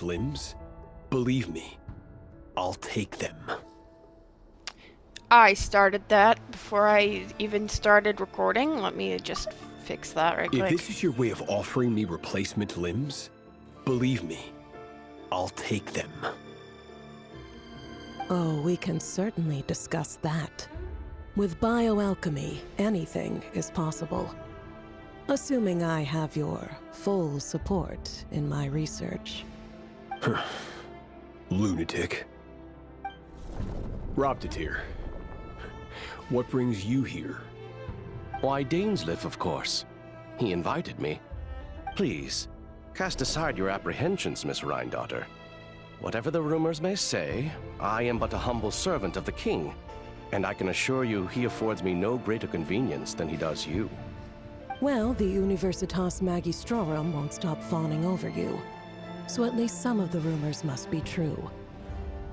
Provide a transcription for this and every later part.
limbs? Believe me, I'll take them. I started that before I even started recording. Let me just fix that right quick. If this is your way of offering me replacement limbs, believe me, I'll take them. Oh, we can certainly discuss that. With bioalchemy, anything is possible. Assuming I have your full support in my research. Lunatic. Robtatir, what brings you here? Why, Dainsleif, of course. He invited me. Please, cast aside your apprehensions, Miss Rhine-daughter. Whatever the rumors may say, I am but a humble servant of the king, and I can assure you he affords me no greater convenience than he does you. Well, the Universitas Magistrorum won't stop fawning over you, so at least some of the rumors must be true.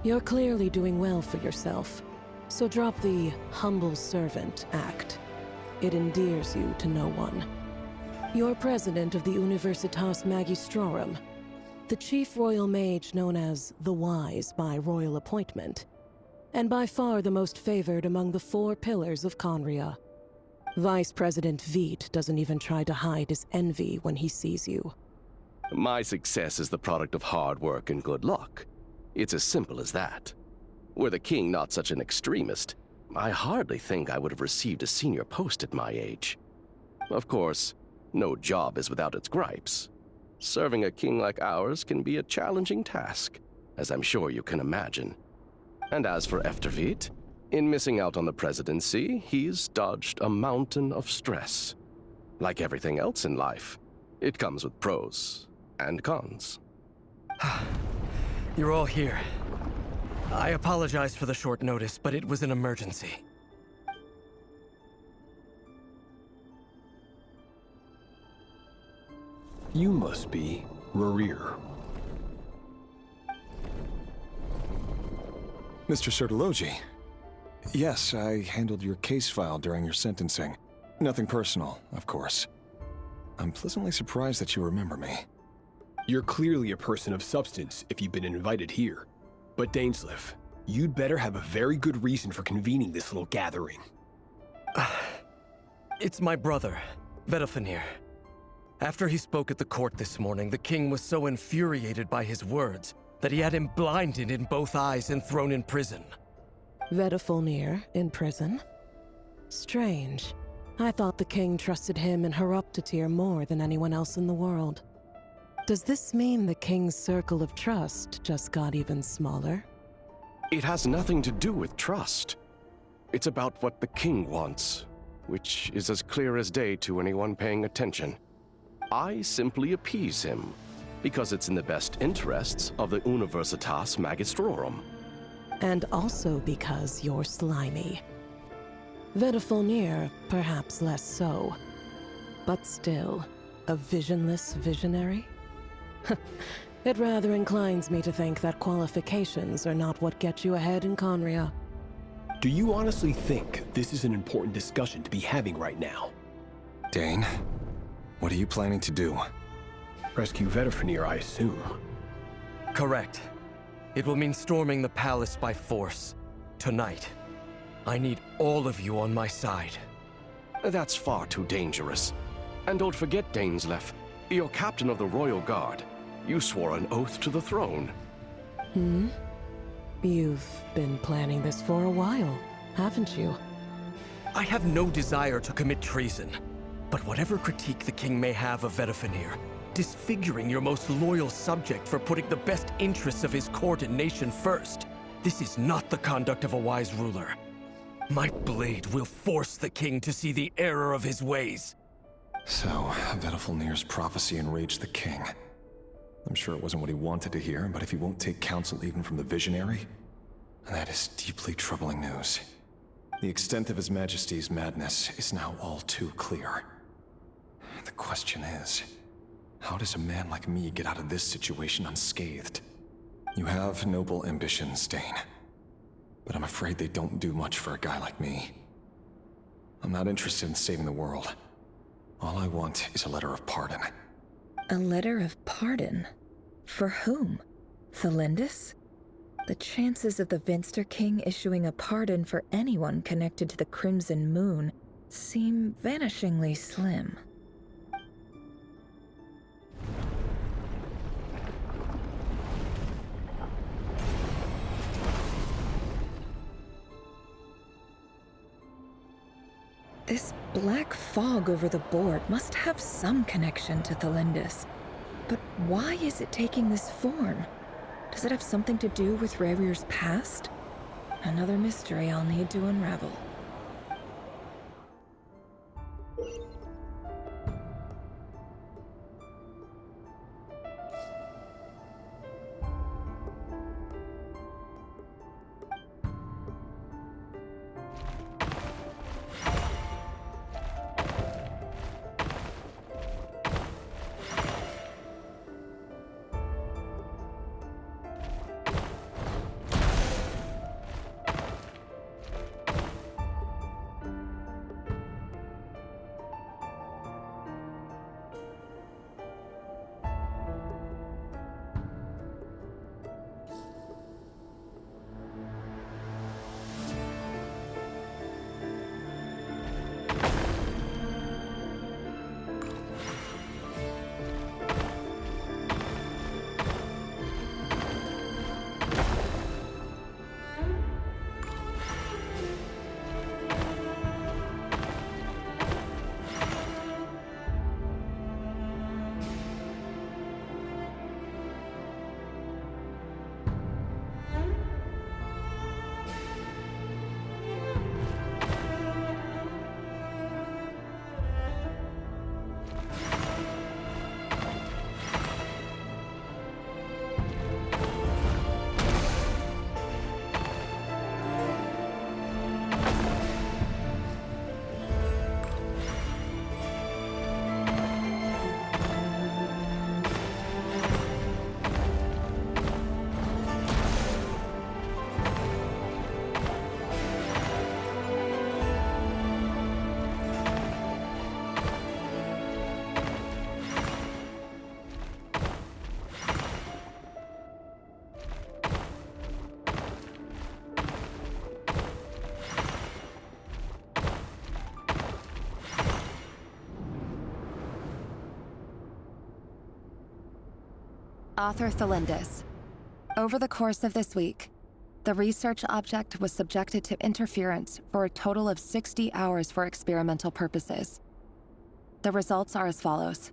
You're clearly doing well for yourself, so drop the humble servant act. It endears you to no one. You're president of the Universitas Magistrorum, the chief royal mage known as the Wise by royal appointment, and by far the most favored among the 4 pillars of Conria. Vice President Veit doesn't even try to hide his envy when he sees you. My success is the product of hard work and good luck. It's as simple as that. Were the king not such an extremist, I hardly think I would have received a senior post at my age. Of course, no job is without its gripes. Serving a king like ours can be a challenging task, as I'm sure you can imagine. And as for Efterveit, in missing out on the presidency, he's dodged a mountain of stress. Like everything else in life, it comes with pros and cons. You're all here. I apologize for the short notice, but it was an emergency. You must be Rarir. Mr. Sertologi. Yes, I handled your case file during your sentencing. Nothing personal, of course. I'm pleasantly surprised that you remember me. You're clearly a person of substance if you've been invited here. But Dainsleif, you'd better have a very good reason for convening this little gathering. It's my brother, Vedofenir. After he spoke at the court this morning, the king was so infuriated by his words that he had him blinded in both eyes and thrown in prison. Vedofenir in prison? Strange. I thought the king trusted him and Horoptatir more than anyone else in the world. Does this mean the king's circle of trust just got even smaller? It has nothing to do with trust. It's about what the king wants, which is as clear as day to anyone paying attention. I simply appease him, because it's in the best interests of the Universitas Magistrorum. And also because you're slimy. Vedofenir, perhaps less so. But still, a visionless visionary? It rather inclines me to think that qualifications are not what get you ahead in Conria. Do you honestly think this is an important discussion to be having right now? Dane, what are you planning to do? Rescue Vedofenir, I assume. Correct. It will mean storming the palace by force. Tonight. I need all of you on my side. That's far too dangerous. And don't forget, Dainsleif, you're captain of the Royal Guard. You swore an oath to the throne. You've been planning this for a while, haven't you? I have no desire to commit treason. But whatever critique the king may have of Vedofenir, disfiguring your most loyal subject for putting the best interests of his court and nation first, this is not the conduct of a wise ruler. My blade will force the king to see the error of his ways. So, Vedofenir's prophecy enraged the king. I'm sure it wasn't what he wanted to hear, but if he won't take counsel even from the visionary, that is deeply troubling news. The extent of His Majesty's madness is now all too clear. The question is, how does a man like me get out of this situation unscathed? You have noble ambitions, Dane, but I'm afraid they don't do much for a guy like me. I'm not interested in saving the world. All I want is a letter of pardon. A letter of pardon? For whom? Thelindis? The chances of the Vinster King issuing a pardon for anyone connected to the Crimson Moon seem vanishingly slim. This black fog over the board must have some connection to Thelindis. But why is it taking this form? Does it have something to do with Revir's past? Another mystery I'll need to unravel. Author Thelindis. Over the course of this week, the research object was subjected to interference for a total of 60 hours for experimental purposes. The results are as follows.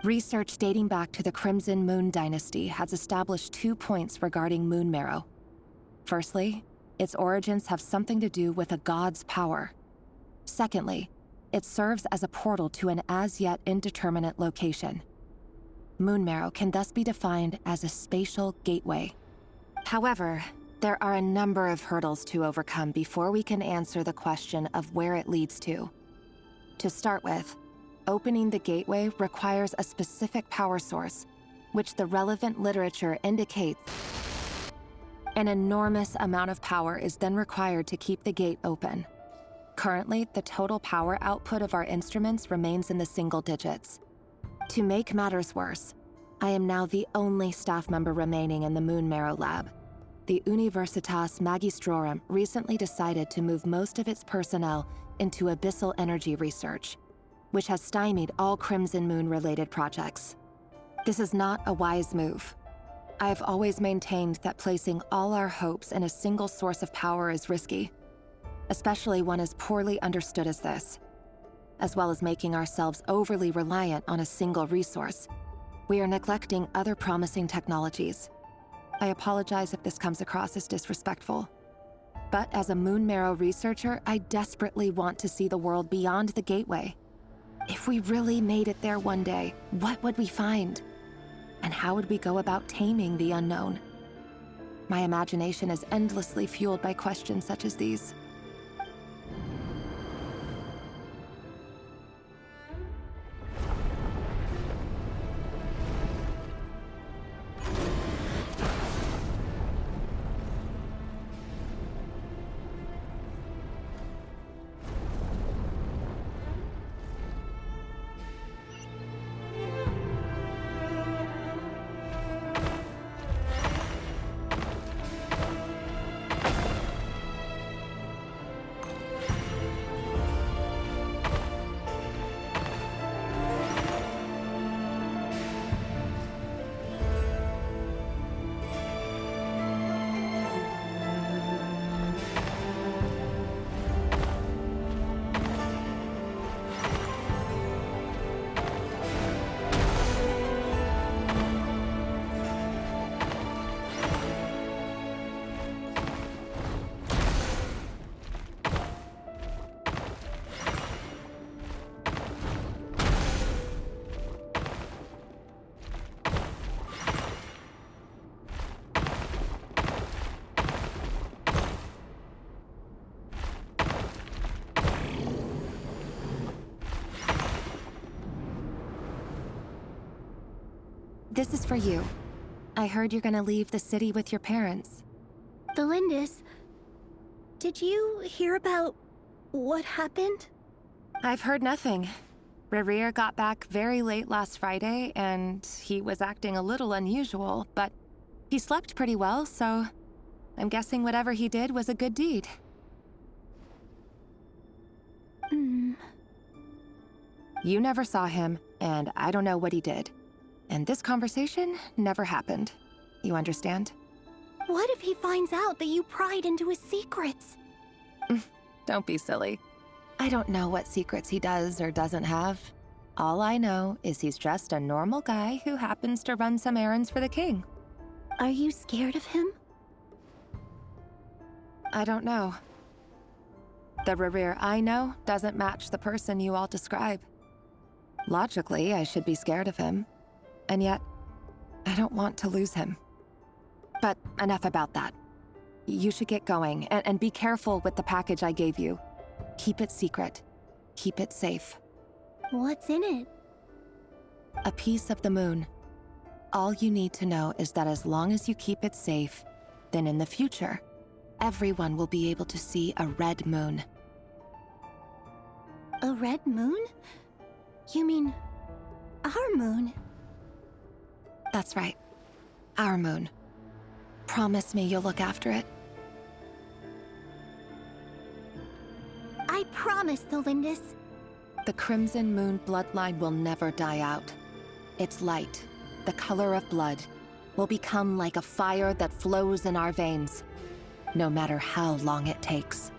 Research dating back to the Crimson Moon Dynasty has established 2 points regarding moon marrow. Firstly, its origins have something to do with a god's power. Secondly, it serves as a portal to an as-yet indeterminate location. Moon marrow can thus be defined as a spatial gateway. However, there are a number of hurdles to overcome before we can answer the question of where it leads to. To start with, opening the gateway requires a specific power source, which the relevant literature indicates. An enormous amount of power is then required to keep the gate open. Currently, the total power output of our instruments remains in the single digits. To make matters worse, I am now the only staff member remaining in the Moon Marrow lab. The Universitas Magistrorum recently decided to move most of its personnel into abyssal energy research, which has stymied all Crimson Moon-related projects. This is not a wise move. I have always maintained that placing all our hopes in a single source of power is risky, especially one as poorly understood as this. As well as making ourselves overly reliant on a single resource, we are neglecting other promising technologies. I apologize if this comes across as disrespectful. But as a Moon Marrow researcher, I desperately want to see the world beyond the gateway. If we really made it there one day, what would we find? And how would we go about taming the unknown? My imagination is endlessly fueled by questions such as these. This is for you. I heard you're gonna leave the city with your parents. The Lindis. Did you hear about what happened? I've heard nothing. Rerir got back very late last Friday, and he was acting a little unusual, but he slept pretty well, so I'm guessing whatever he did was a good deed. You never saw him, and I don't know what he did. And this conversation never happened. You understand? What if he finds out that you pried into his secrets? Don't be silly. I don't know what secrets he does or doesn't have. All I know is he's just a normal guy who happens to run some errands for the king. Are you scared of him? I don't know. The Rerir I know doesn't match the person you all describe. Logically, I should be scared of him. And yet, I don't want to lose him. But enough about that. You should get going, and be careful with the package I gave you. Keep it secret. Keep it safe. What's in it? A piece of the moon. All you need to know is that as long as you keep it safe, then in the future, everyone will be able to see a red moon. A red moon? You mean our moon? That's right. Our moon. Promise me you'll look after it. I promise, the Lindis. The Crimson Moon bloodline will never die out. Its light, the color of blood, will become like a fire that flows in our veins, no matter how long it takes.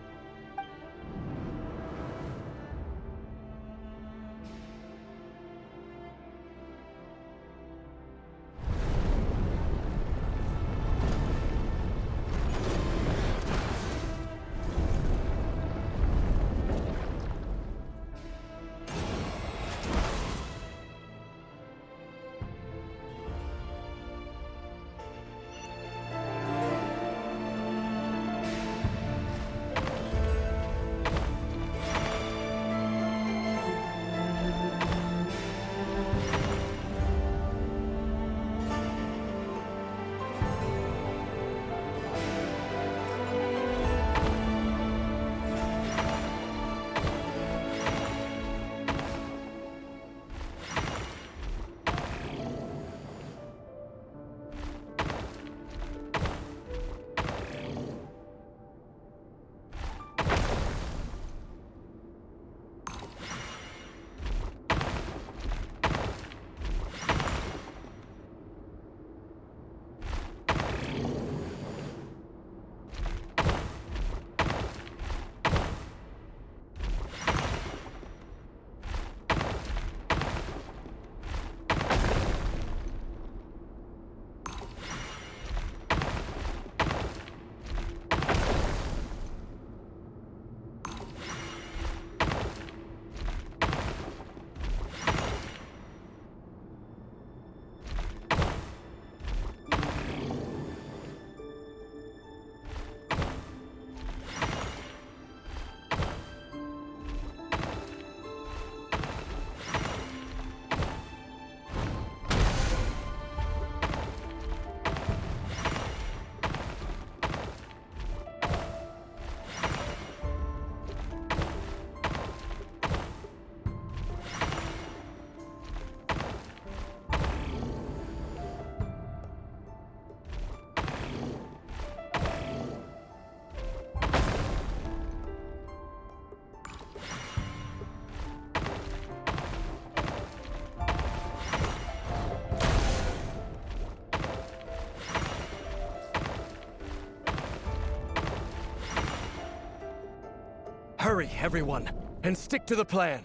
Hurry, everyone, and stick to the plan.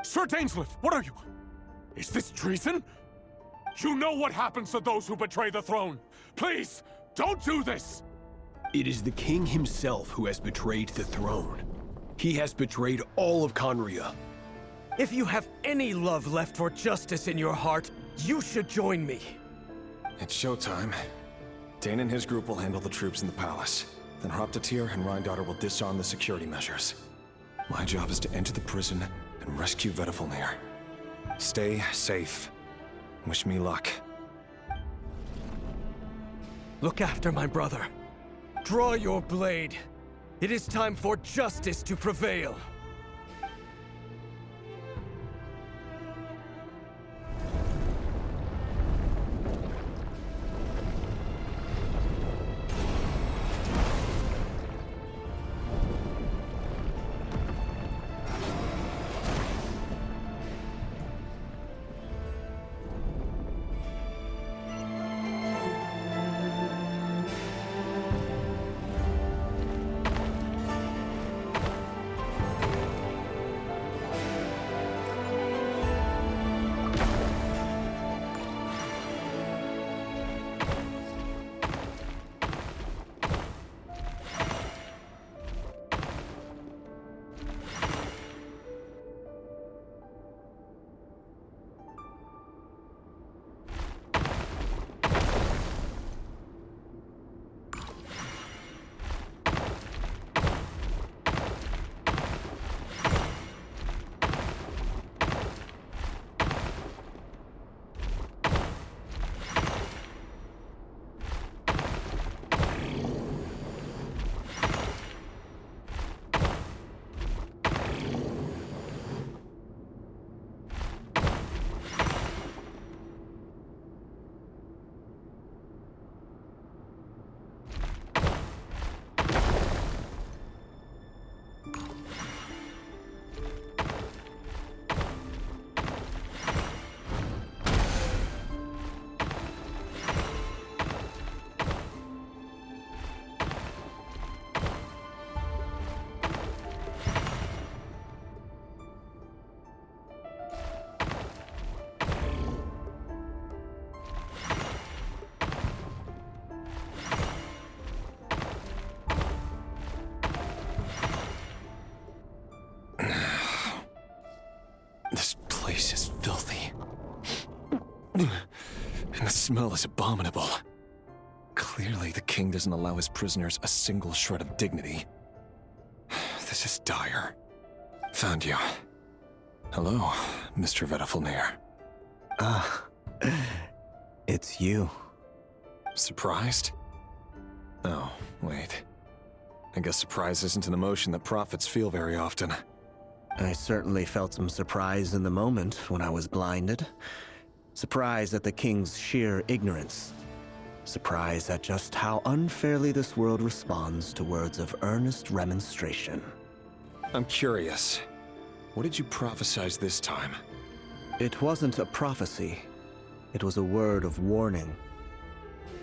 Sir Dainsleif, what are you? Is this treason? You know what happens to those who betray the throne. Please, don't do this! It is the king himself who has betrayed the throne. He has betrayed all of Conria. If you have any love left for justice in your heart, you should join me. It's showtime. Dane and his group will handle the troops in the palace. Then Hraptatir and Rheindotter will disarm the security measures. My job is to enter the prison and rescue Vedifalnir. Stay safe. Wish me luck. look after my brother. Draw your blade. It is time for justice to prevail. This place is filthy. And the smell is abominable. Clearly, the king doesn't allow his prisoners a single shred of dignity. This is dire. Found you. Hello, Mr. Vedafilnir. It's you. Surprised? Oh, wait. I guess surprise isn't an emotion that prophets feel very often. I certainly felt some surprise in the moment when I was blinded. Surprise at the king's sheer ignorance. Surprise at just how unfairly this world responds to words of earnest remonstration. I'm curious. What did you prophesize this time? It wasn't a prophecy. It was a word of warning.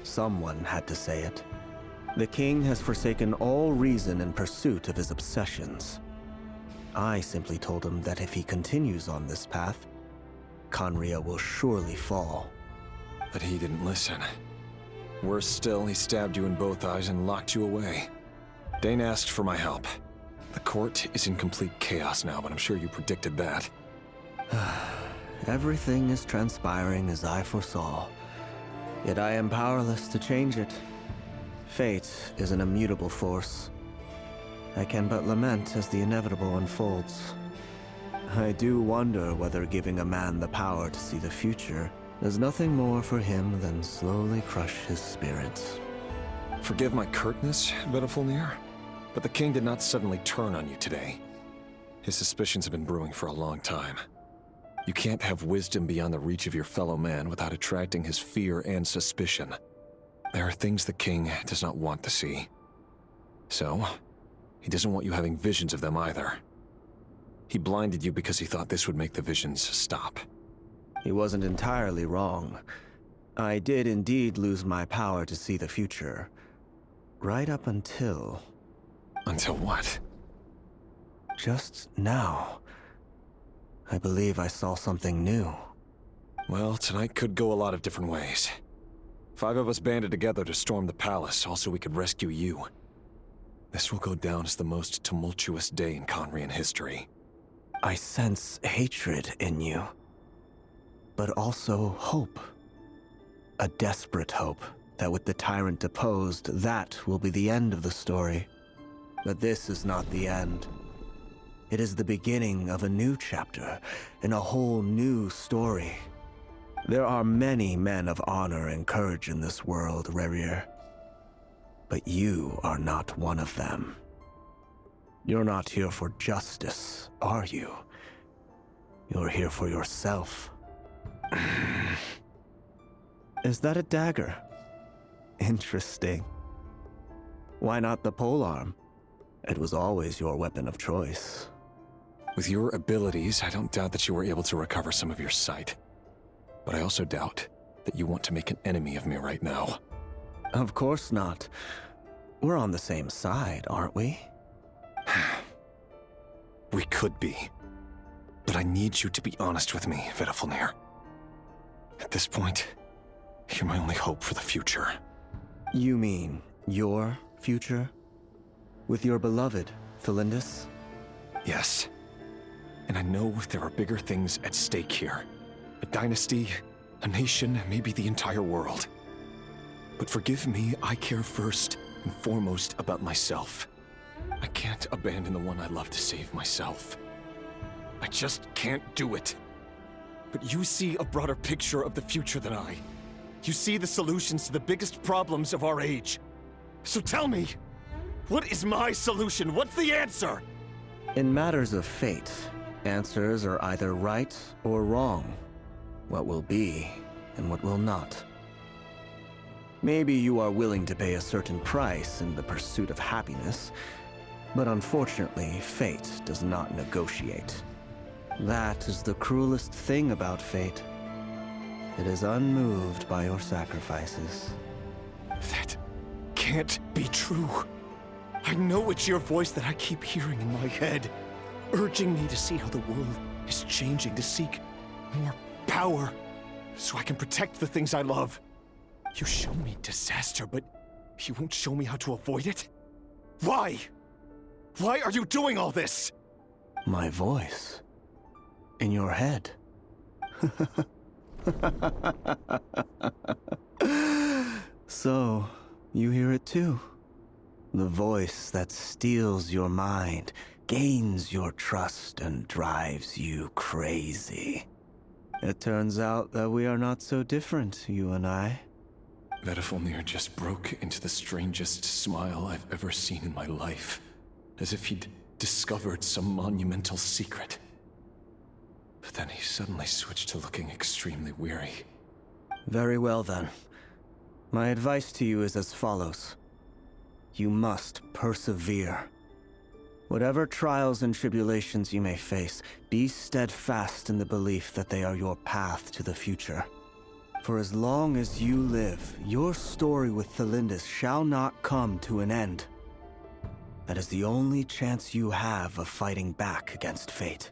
Someone had to say it. The king has forsaken all reason in pursuit of his obsessions. I simply told him that if he continues on this path, Khaenri'ah will surely fall. But he didn't listen. Worse still, he stabbed you in both eyes and locked you away. Dane asked for my help. The court is in complete chaos now, but I'm sure you predicted that. Everything is transpiring as I foresaw. Yet I am powerless to change it. Fate is an immutable force. I can but lament as the inevitable unfolds. I do wonder whether giving a man the power to see the future does nothing more for him than slowly crush his spirit. Forgive my curtness, Vedafilnir, but the king did not suddenly turn on you today. His suspicions have been brewing for a long time. You can't have wisdom beyond the reach of your fellow man without attracting his fear and suspicion. There are things the king does not want to see. So, he doesn't want you having visions of them either. He blinded you because he thought this would make the visions stop. He wasn't entirely wrong. I did indeed lose my power to see the future. Right up until... Until what? Just now. I believe I saw something new. Well, tonight could go a lot of different ways. 5 of us banded together to storm the palace, also we could rescue you. This will go down as the most tumultuous day in Khaenri'ah history. I sense hatred in you. But also hope. A desperate hope that with the tyrant deposed, that will be the end of the story. But this is not the end. It is the beginning of a new chapter, in a whole new story. There are many men of honor and courage in this world, Rerir. But you are not one of them. You're not here for justice, are you? You're here for yourself. Is that a dagger? Interesting. Why not the polearm? It was always your weapon of choice. With your abilities, I don't doubt that you were able to recover some of your sight. But I also doubt that you want to make an enemy of me right now. Of course not. We're on the same side, aren't we? We could be. But I need you to be honest with me, Vedifalnir. At this point, you're my only hope for the future. You mean your future? With your beloved, Thelindis? Yes. And I know there are bigger things at stake here. A dynasty, a nation, maybe the entire world. But forgive me, I care first and foremost about myself. I can't abandon the one I love to save myself. I just can't do it. But you see a broader picture of the future than I. You see the solutions to the biggest problems of our age. So tell me, what is my solution? What's the answer? In matters of fate, answers are either right or wrong. What will be and what will not. Maybe you are willing to pay a certain price in the pursuit of happiness, but unfortunately, fate does not negotiate. That is the cruelest thing about fate. It is unmoved by your sacrifices. That can't be true. I know it's your voice that I keep hearing in my head, urging me to see how the world is changing, to seek more power, so I can protect the things I love. You show me disaster, but you won't show me how to avoid it? Why? Why are you doing all this? My voice. In your head. So, you hear it too. The voice that steals your mind, gains your trust, and drives you crazy. It turns out that we are not so different, you and I. Vedifalnir just broke into the strangest smile I've ever seen in my life, as if he'd discovered some monumental secret. But then he suddenly switched to looking extremely weary. Very well then. My advice to you is as follows. You must persevere. Whatever trials and tribulations you may face, be steadfast in the belief that they are your path to the future. For as long as you live, your story with Thelindis shall not come to an end. That is the only chance you have of fighting back against fate.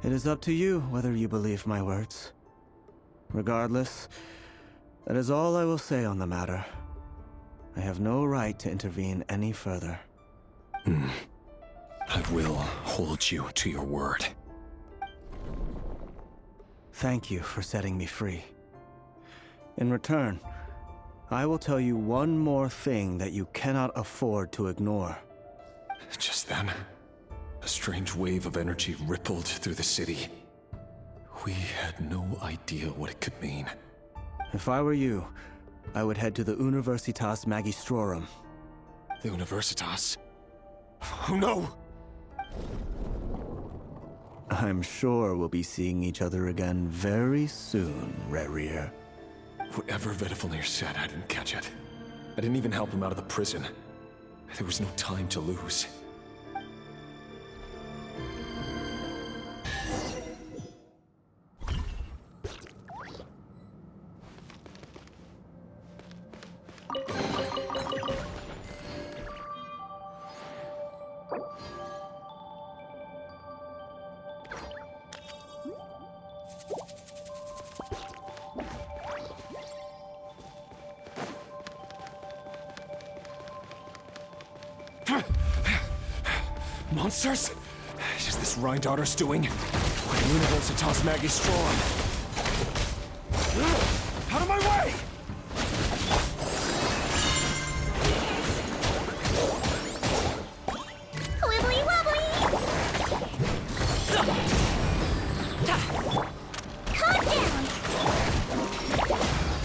It is up to you whether you believe my words. Regardless, that is all I will say on the matter. I have no right to intervene any further. I will hold you to your word. Thank you for setting me free. In return, I will tell you one more thing that you cannot afford to ignore. Just then, a strange wave of energy rippled through the city. We had no idea what it could mean. If I were you, I would head to the Universitas Magistrorum. The Universitas? Oh no! I'm sure we'll be seeing each other again very soon, Rerir. Whatever Vedifalnir said, I didn't catch it. I didn't even help him out of the prison. There was no time to lose. Monsters? Is this Rhindaughter's doing? Universitas Magistrorum. Out of my way! Wibbly wobbly! Calm down!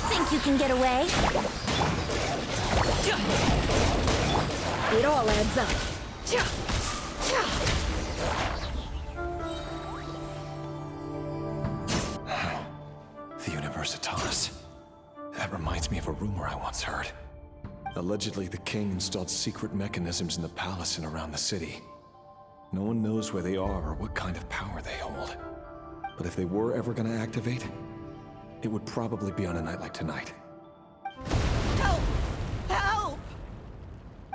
Think you can get away? It all adds up. The Universitas. That reminds me of a rumor I once heard. Allegedly, the king installed secret mechanisms in the palace and around the city. No one knows where they are or what kind of power they hold. But if they were ever gonna activate, it would probably be on a night like tonight. Help! Help!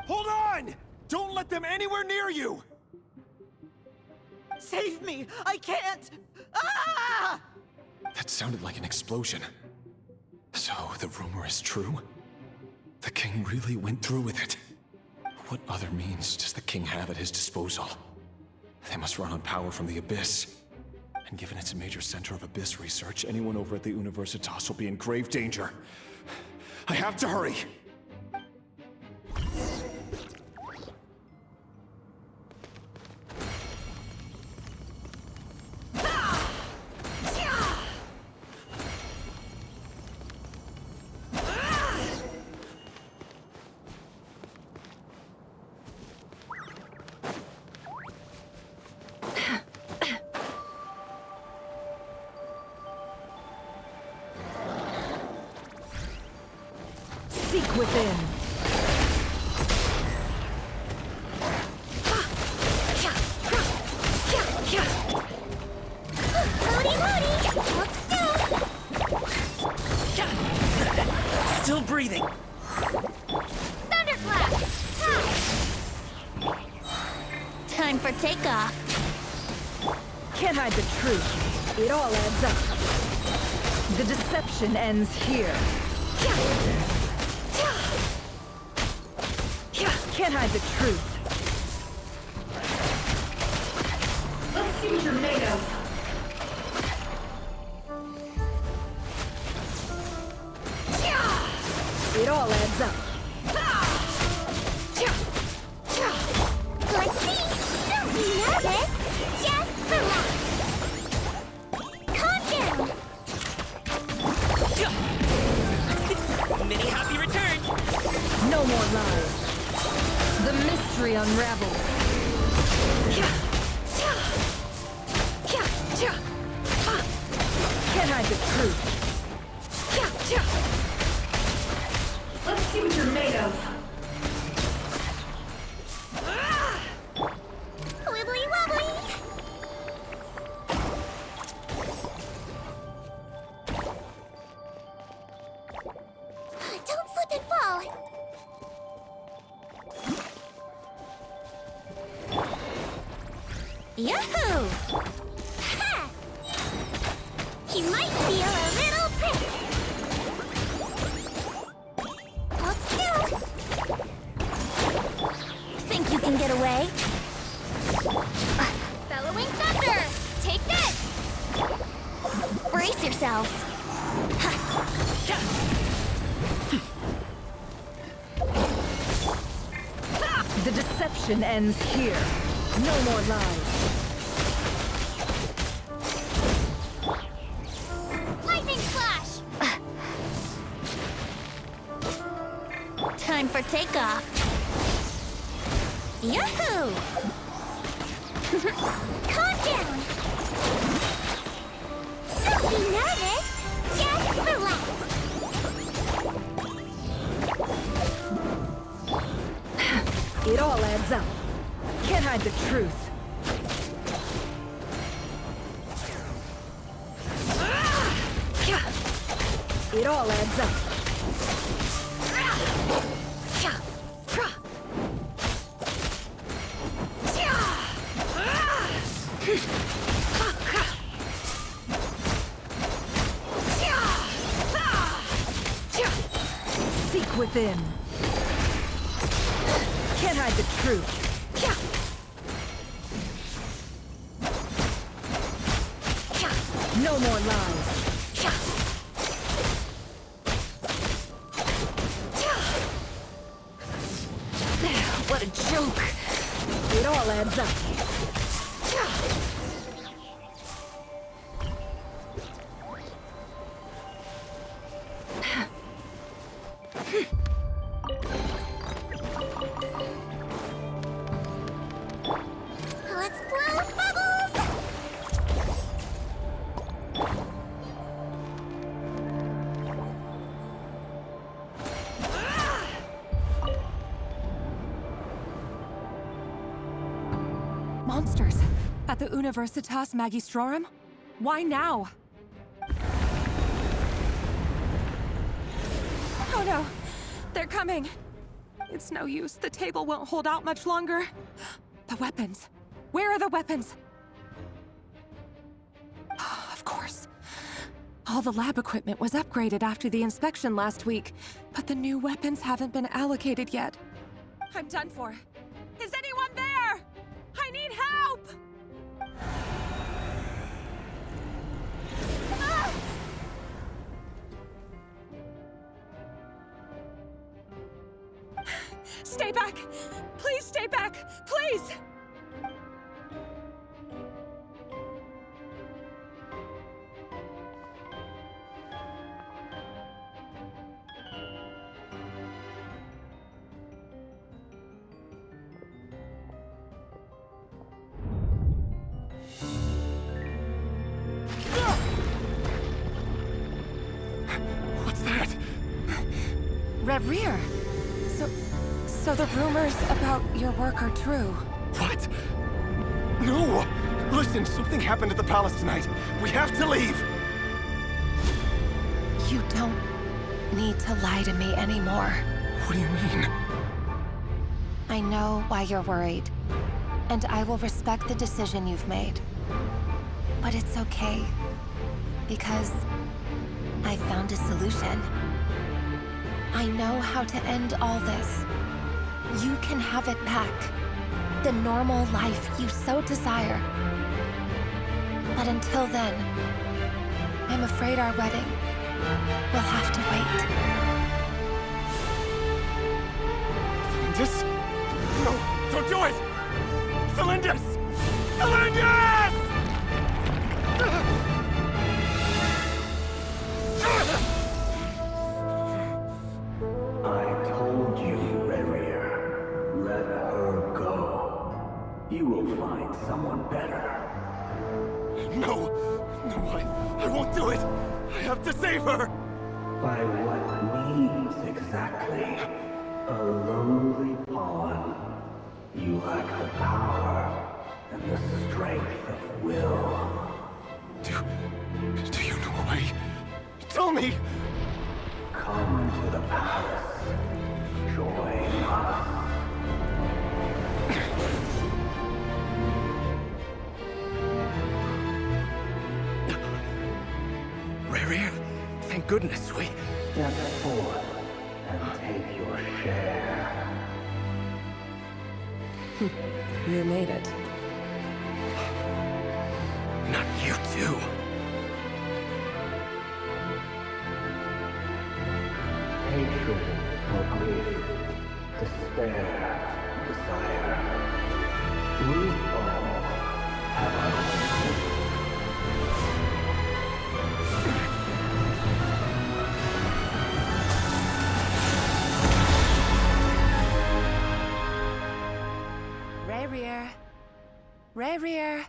Hold on! Don't let them anywhere near you! Save me! I can't! Ah! That sounded like an explosion. So, the rumor is true? The king really went through with it? What other means does the king have at his disposal? They must run on power from the Abyss. And given it's a major center of Abyss research, anyone over at the Universitas will be in grave danger. I have to hurry! Seek within. Still breathing. Thunderclap! Time for takeoff. Can't hide the truth. It all adds up. The deception ends here. Can't hide the truth. Let's see what you're made of. It all adds up. Let's see! Don't be nervous! Just relax! Calm down! Many happy returns! No more lies. The mystery unravels. Can't hide the truth. Let's see what you're made of. Wibbly wobbly! Don't slip and fall! Yahoo! Ha! He might feel a little prick. Hold still. Think you can get away? Bellowing thunder! Take this! Brace yourselves. The deception ends here. No more lies. Lightning slash! Time for takeoff. Yahoo! Calm down! Don't be nervous! Just relax! It all adds up. Can't hide the truth. It all adds up. Seek within. Can't hide the truth. No more lies. What a joke. It all adds up. monsters at the Universitas Magistrorum? Why now? Oh no! They're coming! It's no use. The table won't hold out much longer. The weapons. Where are the weapons? Of course. All the lab equipment was upgraded after the inspection last week, but the new weapons haven't been allocated yet. I'm done for. Is anyone there? I need help! Ah! Stay back! Please stay back! Please! What's that? Rear. So the rumors about your work are true. What? No! Listen, something happened at the palace tonight. We have to leave! You don't need to lie to me anymore. What do you mean? I know why you're worried, and I will respect the decision you've made. But it's okay, because I found a solution. I know how to end all this. You can have it back. The normal life you so desire. But until then, I'm afraid our wedding will have to wait. Celindus? No, don't do it! Celindus! Celindus! I told you, Rerir. Let her go. You will find someone better. No! No, I won't do it! I have to save her! By what means exactly? A lowly pawn. You lack the power and the strength of will. Do you know a way? Tell me! Come to the palace. Join us. Rerir, thank goodness we... Step forth and take your share. You made it. Not you too. Hatred or grief, despair, desire. We all have our own. Rerir. Rerir.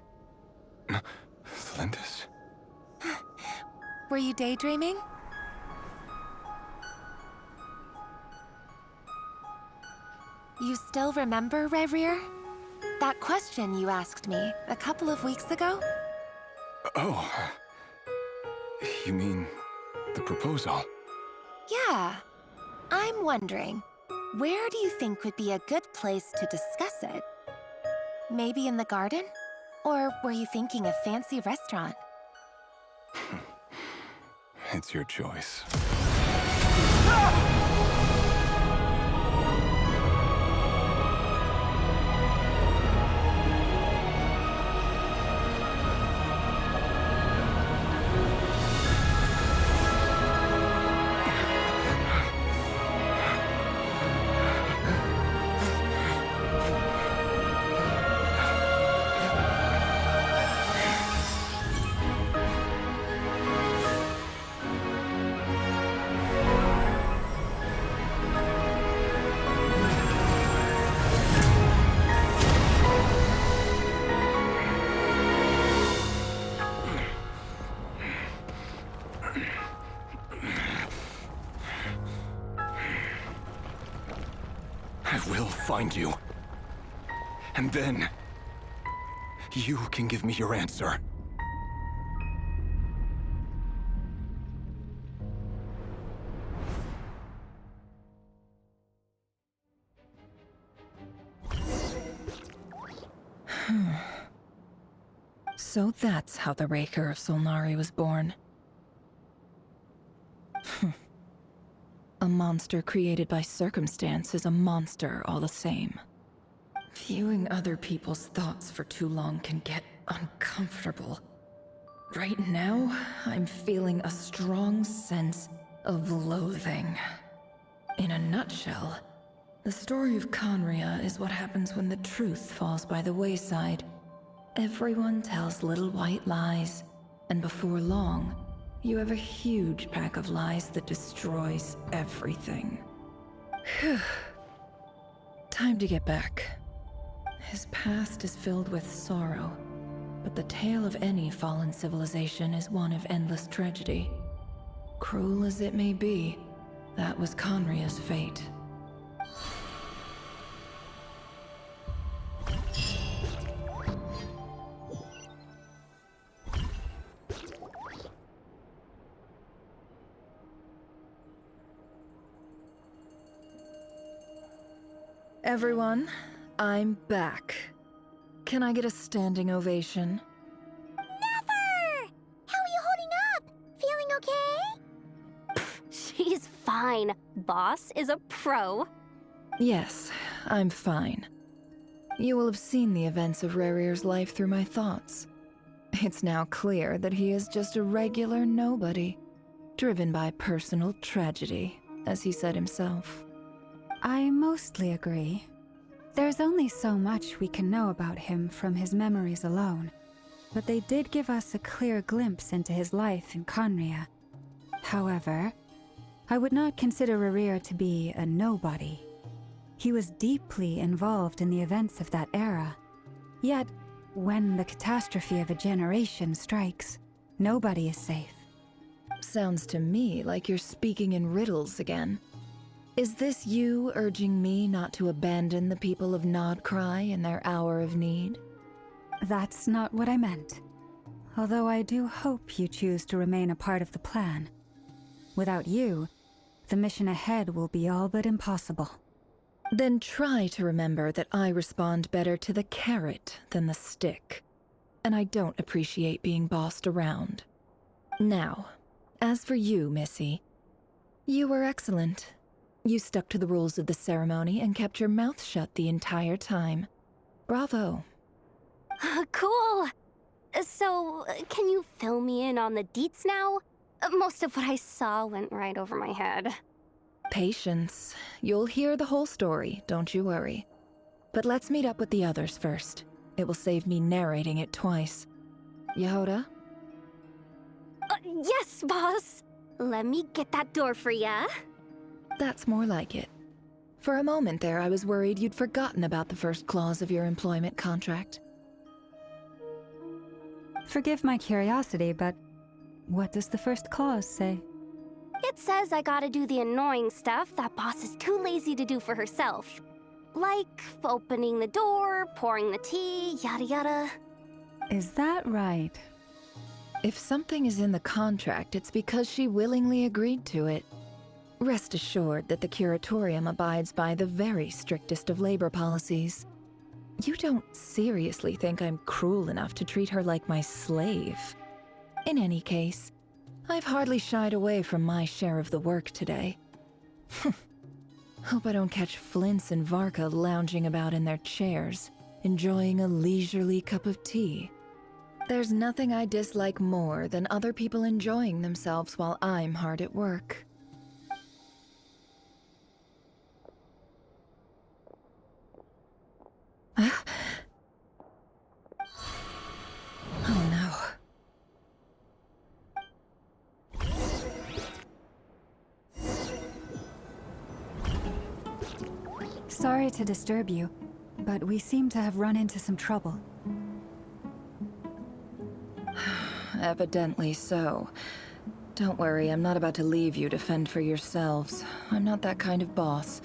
Celindus? Were you daydreaming? You still remember, Rerir? That question you asked me a couple of weeks ago? Oh. You mean the proposal? Yeah. I'm wondering, where do you think would be a good place to discuss it? Maybe in the garden? Or were you thinking a fancy restaurant? It's your choice. I will find you. And then, You can give me your answer. So that's how the Raker of Solnari was born. A monster created by circumstance is a monster all the same. Viewing other people's thoughts for too long can get uncomfortable. Right now, I'm feeling a strong sense of loathing. In a nutshell, the story of Conria is what happens when the truth falls by the wayside. Everyone tells little white lies, and before long, you have a huge pack of lies that destroys everything. Whew. Time to get back. His past is filled with sorrow, but the tale of any fallen civilization is one of endless tragedy. Cruel as it may be, that was Conria's fate. Everyone, I'm back. Can I get a standing ovation? Never! How are you holding up? Feeling okay? She's fine. Boss is a pro. Yes, I'm fine. You will have seen the events of Rerir's life through my thoughts. It's now clear that he is just a regular nobody, driven by personal tragedy, as he said himself. I mostly agree. There's only so much we can know about him from his memories alone, but they did give us a clear glimpse into his life in Conria. However, I would not consider Rerir to be a nobody. He was deeply involved in the events of that era. Yet, when the catastrophe of a generation strikes, nobody is safe. Sounds to me like you're speaking in riddles again. Is this you urging me not to abandon the people of Nod-krai in their hour of need? That's not what I meant. Although I do hope you choose to remain a part of the plan. Without you, the mission ahead will be all but impossible. Then try to remember that I respond better to the carrot than the stick. And I don't appreciate being bossed around. Now, as for you, Missy, you were excellent. You stuck to the rules of the ceremony and kept your mouth shut the entire time. Bravo. Cool. So, can you fill me in on the deets now? Most of what I saw went right over my head. Patience. You'll hear the whole story, don't you worry. But let's meet up with the others first. It will save me narrating it twice. Yehoda? Yes, boss. Let me get that door for ya. That's more like it. For a moment there, I was worried you'd forgotten about the first clause of your employment contract. Forgive my curiosity, but what does the first clause say? It says I gotta do the annoying stuff that boss is too lazy to do for herself. Like opening the door, pouring the tea, yada yada. Is that right? If something is in the contract, it's because she willingly agreed to it. Rest assured that the Curatorium abides by the very strictest of labor policies. You don't seriously think I'm cruel enough to treat her like my slave. In any case, I've hardly shied away from my share of the work today. Hope I don't catch Flintz and Varka lounging about in their chairs, enjoying a leisurely cup of tea. There's nothing I dislike more than other people enjoying themselves while I'm hard at work. Oh no. Sorry to disturb you, but we seem to have run into some trouble. Evidently so. Don't worry, I'm not about to leave you to fend for yourselves. I'm not that kind of boss.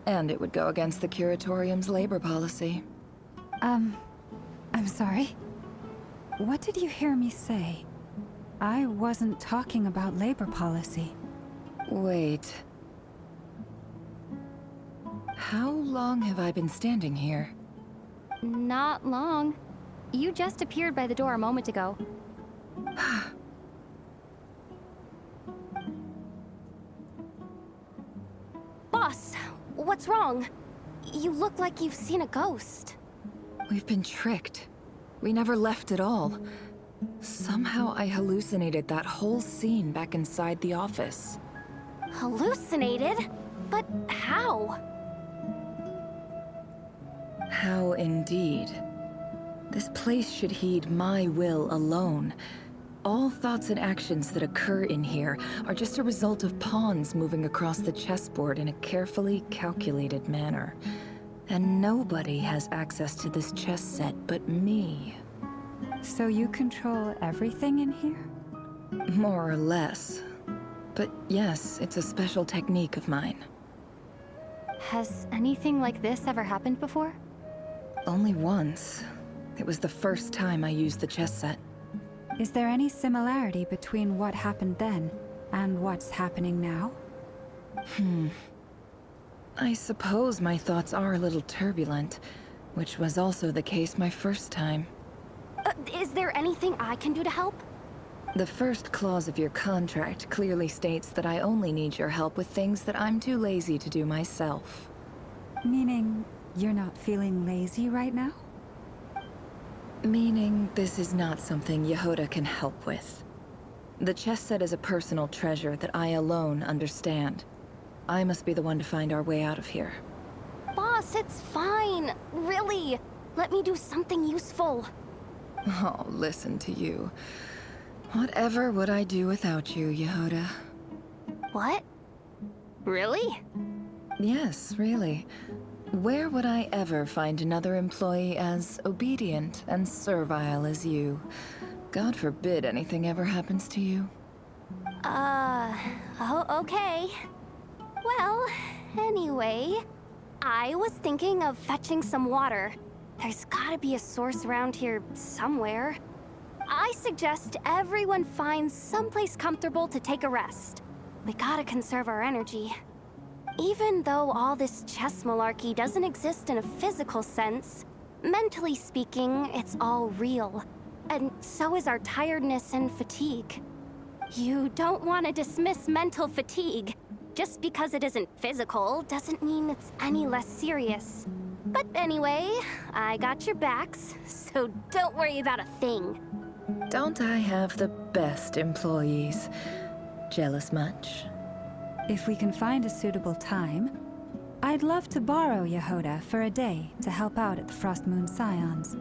And it would go against the Curatorium's labor policy. I'm sorry? What did you hear me say? I wasn't talking about labor policy. Wait. How long have I been standing here? Not long. You just appeared by the door a moment ago. Boss, what's wrong? You look like you've seen a ghost. We've been tricked. We never left at all. Somehow I hallucinated that whole scene back inside the office. Hallucinated? But how? How indeed. This place should heed my will alone. All thoughts and actions that occur in here are just a result of pawns moving across the chessboard in a carefully calculated manner. And nobody has access to this chess set but me. So you control everything in here? More or less. But yes, it's a special technique of mine. Has anything like this ever happened before? Only once. It was the first time I used the chess set. Is there any similarity between what happened then and what's happening now? I suppose my thoughts are a little turbulent, which was also the case my first time. Is there anything I can do to help? The first clause of your contract clearly states that I only need your help with things that I'm too lazy to do myself. Meaning, you're not feeling lazy right now? Meaning, this is not something Yehoda can help with. The chess set is a personal treasure that I alone understand. I must be the one to find our way out of here. Boss, it's fine. Really. Let me do something useful. Oh, listen to you. Whatever would I do without you, Yehoda? What? Really? Yes, really. Where would I ever find another employee as obedient and servile as you? God forbid anything ever happens to you. Oh, okay. Well, anyway, I was thinking of fetching some water. There's gotta be a source around here somewhere. I suggest everyone finds someplace comfortable to take a rest. We gotta conserve our energy. Even though all this chess malarkey doesn't exist in a physical sense, mentally speaking, it's all real. And so is our tiredness and fatigue. You don't want to dismiss mental fatigue. Just because it isn't physical doesn't mean it's any less serious. But anyway, I got your backs, so don't worry about a thing. Don't I have the best employees? Jealous much? If we can find a suitable time, I'd love to borrow Yehoda for a day to help out at the Frost Moon Scions.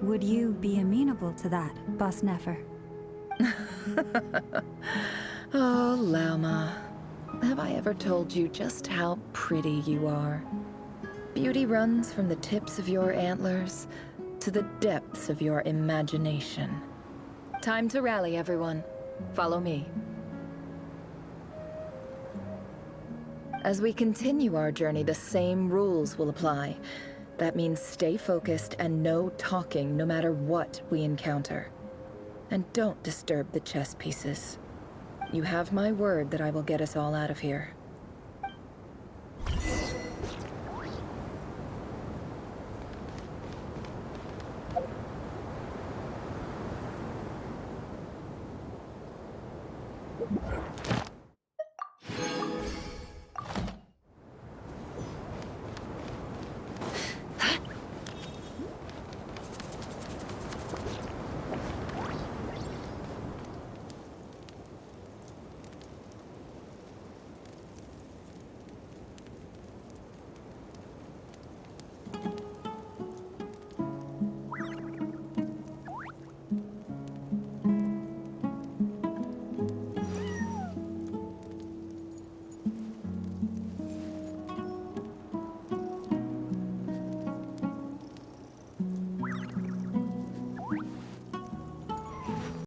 Would you be amenable to that, Boss Nefer? Oh, Lauma. Have I ever told you just how pretty you are? Beauty runs from the tips of your antlers to the depths of your imagination. Time to rally, everyone. Follow me. As we continue our journey, the same rules will apply. That means stay focused and no talking no matter what we encounter. And don't disturb the chess pieces. You have my word that I will get us all out of here.